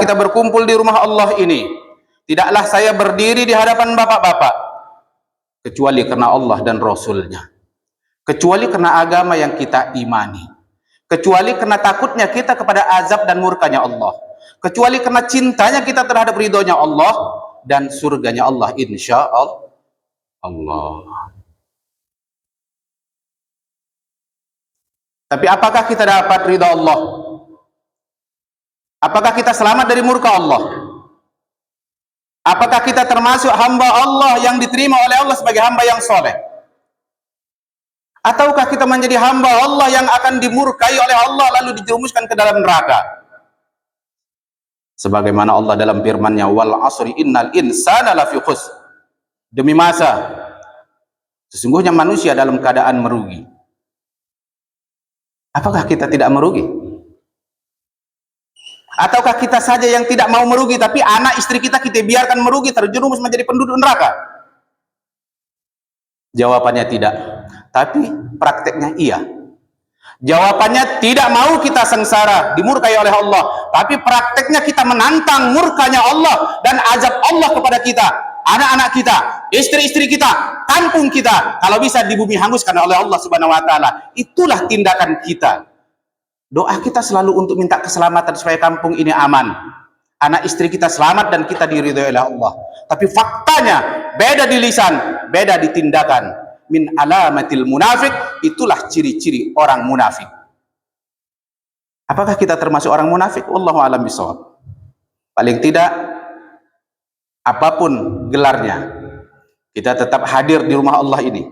kita berkumpul di rumah Allah ini, tidaklah saya berdiri di hadapan bapak-bapak kecuali karena Allah dan Rasul-Nya, kecuali karena agama yang kita imani, kecuali karena takutnya kita kepada azab dan murkanya Allah, kecuali karena cintanya kita terhadap ridhonya Allah dan surganya Allah, insya Allah. Tapi apakah kita dapat ridha Allah? Apakah kita selamat dari murka Allah? Apakah kita termasuk hamba Allah yang diterima oleh Allah sebagai hamba yang soleh? Ataukah kita menjadi hamba Allah yang akan dimurkai oleh Allah lalu dijerumuskan ke dalam neraka? Sebagaimana Allah dalam firman-Nya, wal asri innal insana lafi khusr. Demi masa, sesungguhnya manusia dalam keadaan merugi. Apakah kita tidak merugi? Ataukah kita saja yang tidak mau merugi, tapi anak istri kita biarkan merugi, terjerumus menjadi penduduk neraka? Jawabannya tidak, tapi prakteknya iya. Jawabannya tidak mau kita sengsara, dimurkai oleh Allah, tapi prakteknya kita menantang murkanya Allah dan azab Allah kepada kita, anak-anak kita, istri-istri kita, kampung kita, kalau bisa di bumi hanguskan oleh Allah Subhanahu wa taala. Itulah tindakan kita. Doa kita selalu untuk minta keselamatan supaya kampung ini aman, anak istri kita selamat dan kita diridhoi oleh Allah. Tapi faktanya beda di lisan, beda di tindakan. Min alamatil munafik, itulah ciri-ciri orang munafik. Apakah kita termasuk orang munafik? Wallahu a'lam bishawab. Paling tidak, apapun gelarnya, kita tetap hadir di rumah Allah ini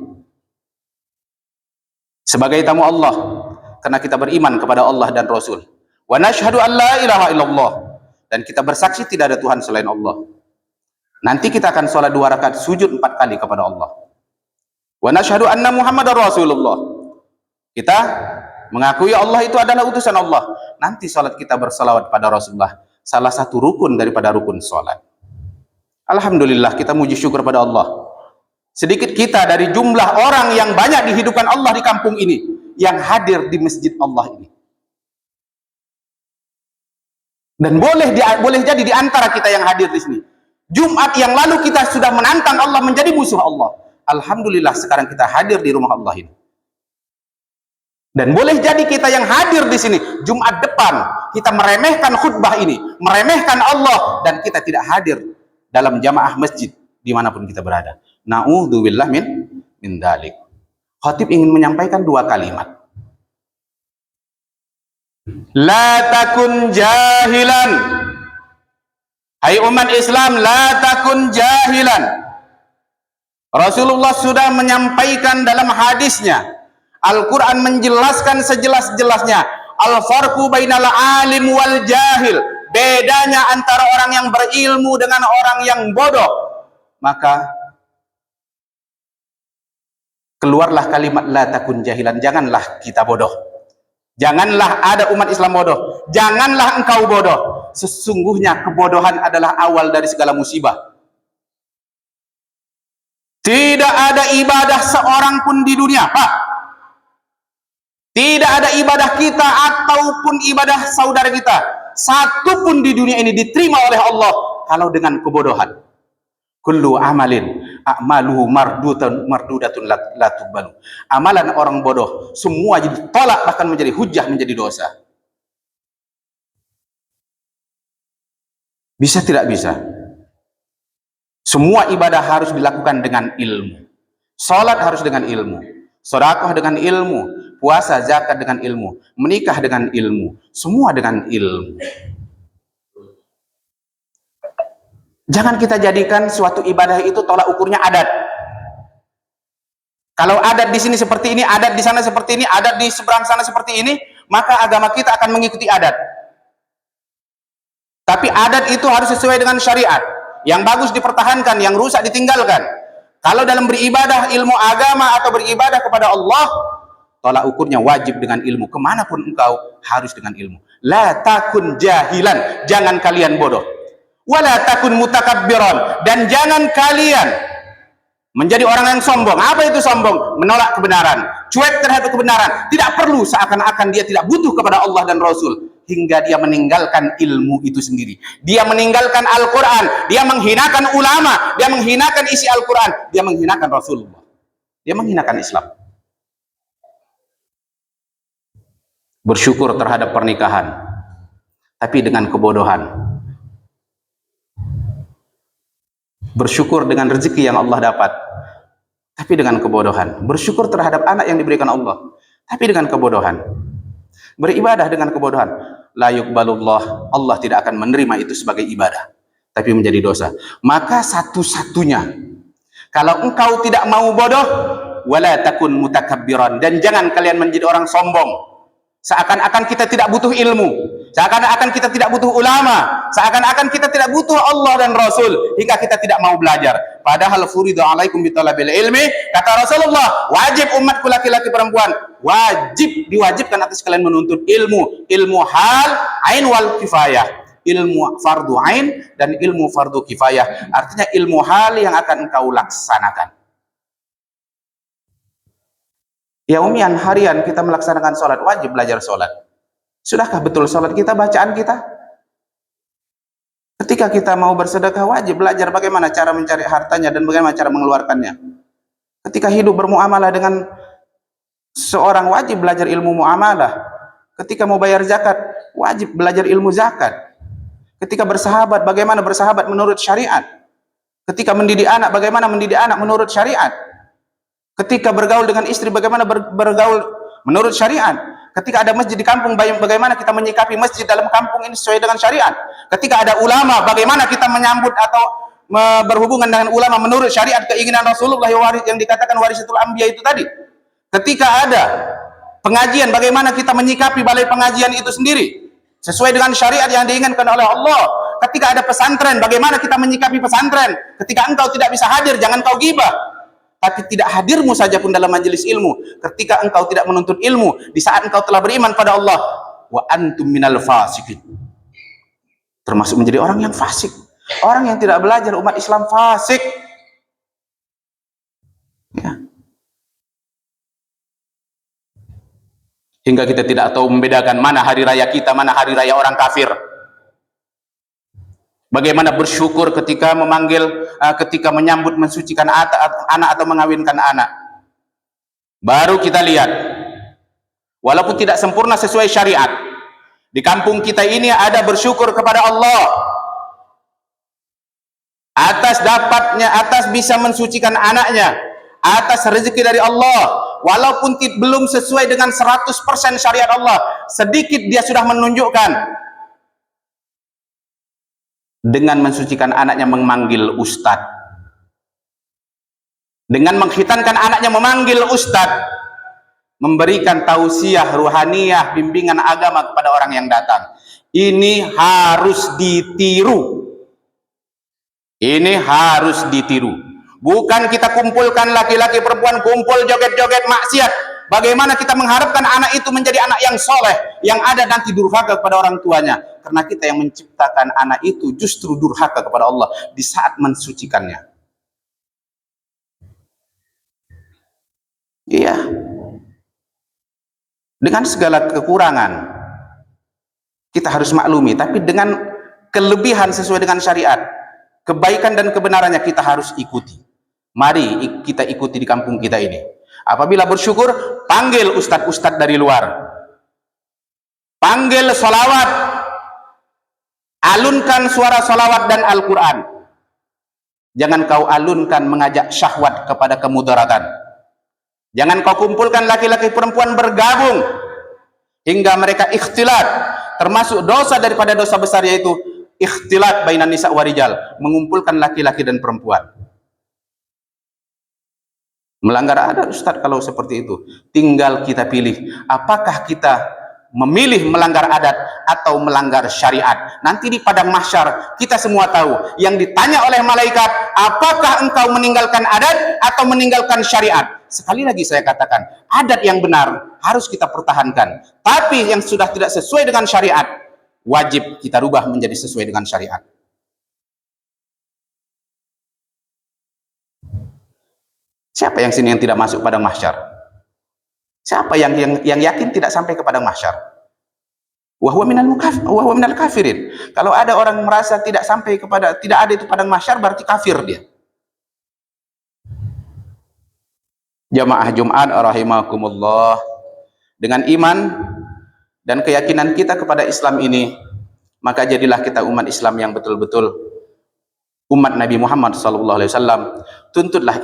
sebagai tamu Allah, karena kita beriman kepada Allah dan Rasul. Wa nashhadu an la ilaha illallah, dan kita bersaksi tidak ada Tuhan selain Allah. Nanti kita akan sholat 2 rakaat sujud 4 kali kepada Allah. Wa nashhadu anna Muhammadar Rasulullah, kita mengakui Allah itu adalah utusan Allah. Nanti sholat kita bersalawat pada Rasulullah, salah satu rukun daripada rukun sholat. Alhamdulillah, kita muji syukur pada Allah. Sedikit kita dari jumlah orang yang banyak dihidupkan Allah di kampung ini, yang hadir di masjid Allah ini. Dan boleh jadi di antara kita yang hadir di sini, Jumat yang lalu kita sudah menantang Allah menjadi musuh Allah. Alhamdulillah, sekarang kita hadir di rumah Allah ini. Dan boleh jadi kita yang hadir di sini Jumat depan, kita meremehkan khutbah ini, meremehkan Allah, dan kita tidak hadir dalam jamaah masjid dimanapun kita berada. Na'udzubillah min dzalik. Khatib ingin menyampaikan 2 kalimat. La takun jahilan. Hai umat Islam, la takun jahilan. Rasulullah sudah menyampaikan dalam hadisnya, Al-Quran menjelaskan sejelas-jelasnya, al-farqu bainal alim wal jahil, bedanya antara orang yang berilmu dengan orang yang bodoh. Maka keluarlah kalimat la takun jahilan, janganlah kita bodoh, janganlah ada umat Islam bodoh, janganlah engkau bodoh. Sesungguhnya kebodohan adalah awal dari segala musibah. Tidak ada ibadah seorang pun di dunia, tidak ada ibadah kita ataupun ibadah saudara kita satu pun di dunia ini diterima oleh Allah kalau dengan kebodohan. Kullu amalin a'maluhu mardudatun la tuqbalu. Amalan orang bodoh semua jadi tolak, bahkan menjadi hujah, menjadi dosa. Bisa tidak bisa? Semua ibadah harus dilakukan dengan ilmu. Salat harus dengan ilmu, sedekah dengan ilmu, puasa zakat dengan ilmu, menikah dengan ilmu, semua dengan ilmu. Jangan kita jadikan suatu ibadah itu tolak ukurnya adat. Kalau adat di sini seperti ini, adat di sana seperti ini, adat di seberang sana seperti ini, maka agama kita akan mengikuti adat. Tapi adat itu harus sesuai dengan syariat. Yang bagus dipertahankan, yang rusak ditinggalkan. Kalau dalam beribadah ilmu agama atau beribadah kepada Allah, tolak ukurnya wajib dengan ilmu. Kemanapun engkau harus dengan ilmu. La takun jahilan, jangan kalian bodoh. Wala takun mutakabbiran, dan jangan kalian menjadi orang yang sombong. Apa itu sombong? Menolak kebenaran, cuek terhadap kebenaran. Tidak perlu, seakan-akan dia tidak butuh kepada Allah dan Rasul. hingga dia meninggalkan ilmu itu sendiri. Dia meninggalkan Al-Quran, dia menghinakan ulama, dia menghinakan isi Al-Quran, dia menghinakan Rasulullah, dia menghinakan Islam. Bersyukur terhadap pernikahan, tapi dengan kebodohan. Bersyukur dengan rezeki yang Allah dapat, tapi dengan kebodohan. Bersyukur terhadap anak yang diberikan Allah, tapi dengan kebodohan. Beribadah dengan kebodohan. La yuqbalullah, Allah tidak akan menerima itu sebagai ibadah, tapi menjadi dosa. Maka satu-satunya, kalau engkau tidak mau bodoh, wala takun mutakabbiran, dan jangan kalian menjadi orang sombong. Seakan-akan kita tidak butuh ilmu, seakan-akan kita tidak butuh ulama, seakan-akan kita tidak butuh Allah dan Rasul, hingga kita tidak mau belajar. Padahal furidu alaikum bitalabil ilmi, kata Rasulullah, wajib umatku laki-laki perempuan, wajib diwajibkan atas kalian menuntut ilmu. Ilmu hal, ain wal kifayah. Ilmu fardu ain dan ilmu fardu kifayah. Artinya ilmu hal yang akan engkau laksanakan. Yaumian, harian kita melaksanakan sholat, wajib belajar sholat. Sudahkah betul sholat kita, bacaan kita? Ketika kita mau bersedekah, wajib belajar bagaimana cara mencari hartanya dan bagaimana cara mengeluarkannya. Ketika hidup bermuamalah dengan seorang, wajib belajar ilmu muamalah. Ketika mau bayar zakat, wajib belajar ilmu zakat. Ketika bersahabat, bagaimana bersahabat menurut syariat. Ketika mendidik anak, bagaimana mendidik anak menurut syariat. Ketika bergaul dengan istri, bagaimana bergaul menurut syariat. Ketika ada masjid di kampung, bagaimana kita menyikapi masjid dalam kampung ini sesuai dengan syariat. Ketika ada ulama, bagaimana kita menyambut atau berhubungan dengan ulama menurut syariat, keinginan Rasulullah yang dikatakan warisatul anbiya itu tadi. Ketika ada pengajian, bagaimana kita menyikapi balai pengajian itu sendiri sesuai dengan syariat yang diinginkan oleh Allah. Ketika ada pesantren, bagaimana kita menyikapi pesantren. Ketika engkau tidak bisa hadir, jangan kau gibah. Tapi tidak hadirmu saja pun dalam majelis ilmu, ketika engkau tidak menuntut ilmu, di saat engkau telah beriman pada Allah, wa antum minal fasikin, termasuk menjadi orang yang fasik. Orang yang tidak belajar, umat Islam fasik, ya. Hingga kita tidak tahu membedakan mana hari raya kita, mana hari raya orang kafir. Bagaimana bersyukur ketika ketika menyambut mensucikan anak atau mengawinkan anak. Baru kita lihat, walaupun tidak sempurna sesuai syariat, di kampung kita ini ada bersyukur kepada Allah atas bisa mensucikan anaknya, atas rezeki dari Allah. Walaupun belum sesuai dengan 100% syariat Allah, sedikit dia sudah menunjukkan. Dengan mensucikan anaknya memanggil ustadz, dengan mengkhitankan anaknya memanggil ustadz, memberikan tausiah ruhaniyah, bimbingan agama kepada orang yang datang. Ini harus ditiru. Ini harus ditiru. Bukan kita kumpulkan laki-laki perempuan kumpul joget-joget maksiat. Bagaimana kita mengharapkan anak itu menjadi anak yang soleh, yang ada nanti durhaka kepada orang tuanya. Karena kita yang menciptakan anak itu justru durhaka kepada Allah di saat mensucikannya. Iya. Dengan segala kekurangan, kita harus maklumi. Tapi dengan kelebihan sesuai dengan syariat, kebaikan dan kebenarannya kita harus ikuti. Mari kita ikuti di kampung kita ini. Apabila bersyukur, panggil ustadz-ustadz dari luar, panggil sholawat, alunkan suara sholawat dan Al-Quran. Jangan kau alunkan mengajak syahwat kepada kemudaratan. Jangan kau kumpulkan laki-laki perempuan bergabung hingga mereka ikhtilat. Termasuk dosa daripada dosa besar, yaitu ikhtilat bainan nisa wa rijal, mengumpulkan laki-laki dan perempuan. Melanggar adat, Ustaz, kalau seperti itu. Tinggal kita pilih, apakah kita memilih melanggar adat atau melanggar syariat. Nanti di padang mahsyar kita semua tahu, yang ditanya oleh malaikat, apakah engkau meninggalkan adat atau meninggalkan syariat. Sekali lagi saya katakan, adat yang benar harus kita pertahankan, tapi yang sudah tidak sesuai dengan syariat, wajib kita rubah menjadi sesuai dengan syariat. Siapa yang sini yang tidak masuk padang mahsyar? Siapa yang yakin tidak sampai ke padang mahsyar? wa huwa minal kafirin. Kalau ada orang merasa tidak sampai kepada, tidak ada itu padang mahsyar, berarti kafir dia. Jamaah Jumat rahimakumullah, dengan iman dan keyakinan kita kepada Islam ini, maka jadilah kita umat Islam yang betul-betul umat Nabi Muhammad SAW. Tuntutlah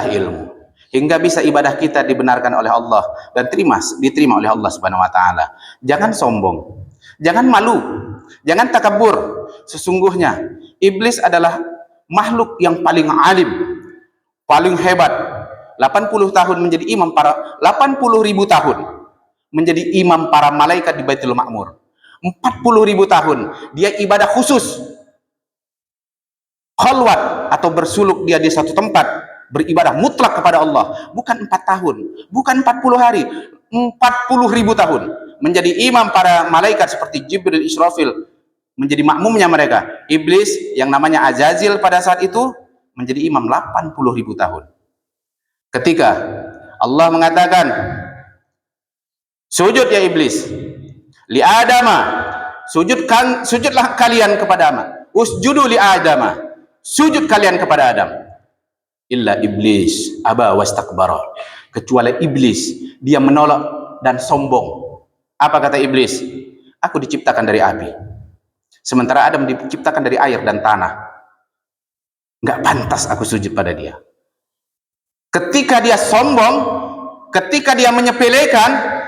ilmu hingga bisa ibadah kita dibenarkan oleh Allah dan diterima oleh Allah Subhanahu wa taala. Jangan sombong, jangan malu, jangan takabur. Sesungguhnya iblis adalah makhluk yang paling alim, paling hebat. 80 tahun menjadi imam para 80.000 tahun menjadi imam para malaikat di Baitul Ma'mur. 40.000 tahun dia ibadah khusus, khalwat atau bersuluk dia di satu tempat, beribadah mutlak kepada Allah. Bukan 4 tahun, bukan 40 hari, 40.000 tahun menjadi imam para malaikat seperti Jibril, Israfil, menjadi makmumnya mereka. Iblis yang namanya Azazil pada saat itu menjadi imam 80.000 tahun. Ketika Allah mengatakan, sujud ya iblis li adama, sujudlah kalian kepada Adam, usjudu li adama, sujud kalian kepada Adam, illa iblis aba wastakbara, kecuali iblis, dia menolak dan sombong. Apa kata iblis? Aku diciptakan dari api, sementara Adam diciptakan dari air dan tanah, nggak pantas aku sujud pada dia. Ketika dia sombong, ketika dia menyepelekan,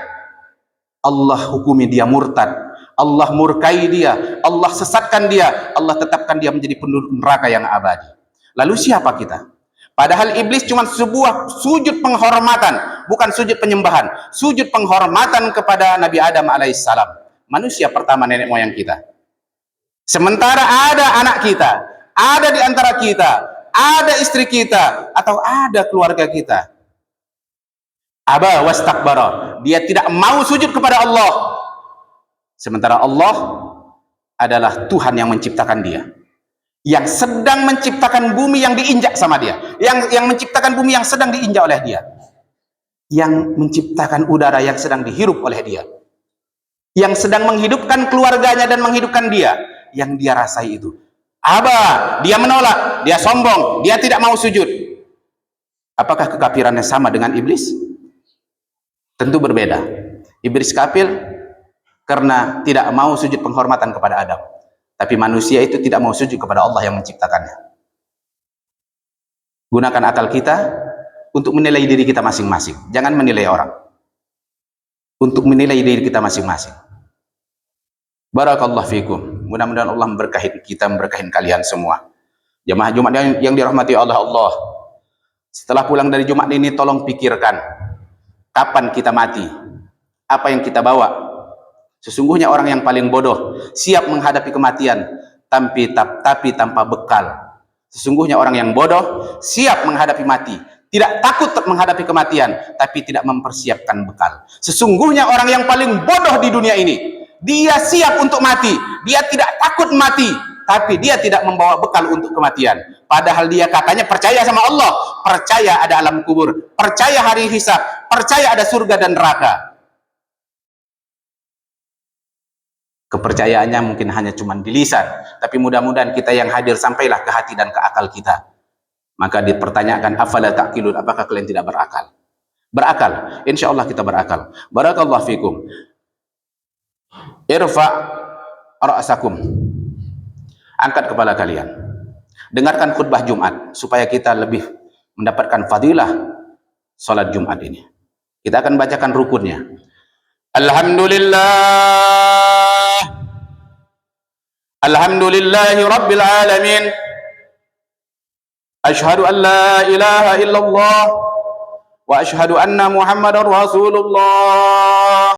Allah hukumi dia murtad, Allah murkai dia, Allah sesatkan dia, Allah tetapkan dia menjadi penduduk neraka yang abadi. Lalu siapa kita? Padahal iblis cuma sebuah sujud penghormatan, bukan sujud penyembahan, sujud penghormatan kepada Nabi Adam alaihissalam, manusia pertama nenek moyang kita. Sementara ada anak kita, ada di antara kita, ada istri kita, atau ada keluarga kita, aba wastakbara, dia tidak mau sujud kepada Allah, sementara Allah adalah Tuhan yang menciptakan dia, yang sedang menciptakan bumi yang diinjak sama dia, yang menciptakan bumi yang sedang diinjak oleh dia, yang menciptakan udara yang sedang dihirup oleh dia, yang sedang menghidupkan keluarganya dan menghidupkan dia, yang dia rasai itu. Aba, dia menolak, dia sombong, dia tidak mau sujud. Apakah kekafirannya sama dengan iblis? Tentu berbeda. Iblis kafir karena tidak mau sujud penghormatan kepada Adam, tapi manusia itu tidak mau sujud kepada Allah yang menciptakannya. Gunakan akal kita untuk menilai diri kita masing-masing, jangan menilai orang, untuk menilai diri kita masing-masing. Barakallahu fikum. Mudah-mudahan Allah memberkahi kita, memberkahi kalian semua. Jemaah Jumat yang dirahmati Allah. Setelah pulang dari Jumat ini, tolong pikirkan kapan kita mati, apa yang kita bawa. Sesungguhnya orang yang paling bodoh siap menghadapi kematian tapi tanpa bekal. Sesungguhnya orang yang bodoh siap menghadapi mati, tidak takut menghadapi kematian tapi tidak mempersiapkan bekal. Sesungguhnya orang yang paling bodoh di dunia ini, dia siap untuk mati, dia tidak takut mati, tapi dia tidak membawa bekal untuk kematian. Padahal dia katanya percaya sama Allah, percaya ada alam kubur, percaya hari hisab, percaya ada surga dan neraka. Kepercayaannya mungkin hanya cuma di lisan, tapi mudah-mudahan kita yang hadir sampailah ke hati dan ke akal kita. Maka dipertanyakan, afala ta'qilun, apakah kalian tidak berakal? Berakal, insya Allah kita berakal. Barakallahu fikum. Irfa ra'sakum, angkat kepala kalian, dengarkan khutbah Jumat supaya kita lebih mendapatkan fadilah salat Jumat ini. Kita akan bacakan rukunnya. Alhamdulillahi rabbil alamin, asyhadu an la ilaha illallah wa asyhadu anna Muhammadar Rasulullah.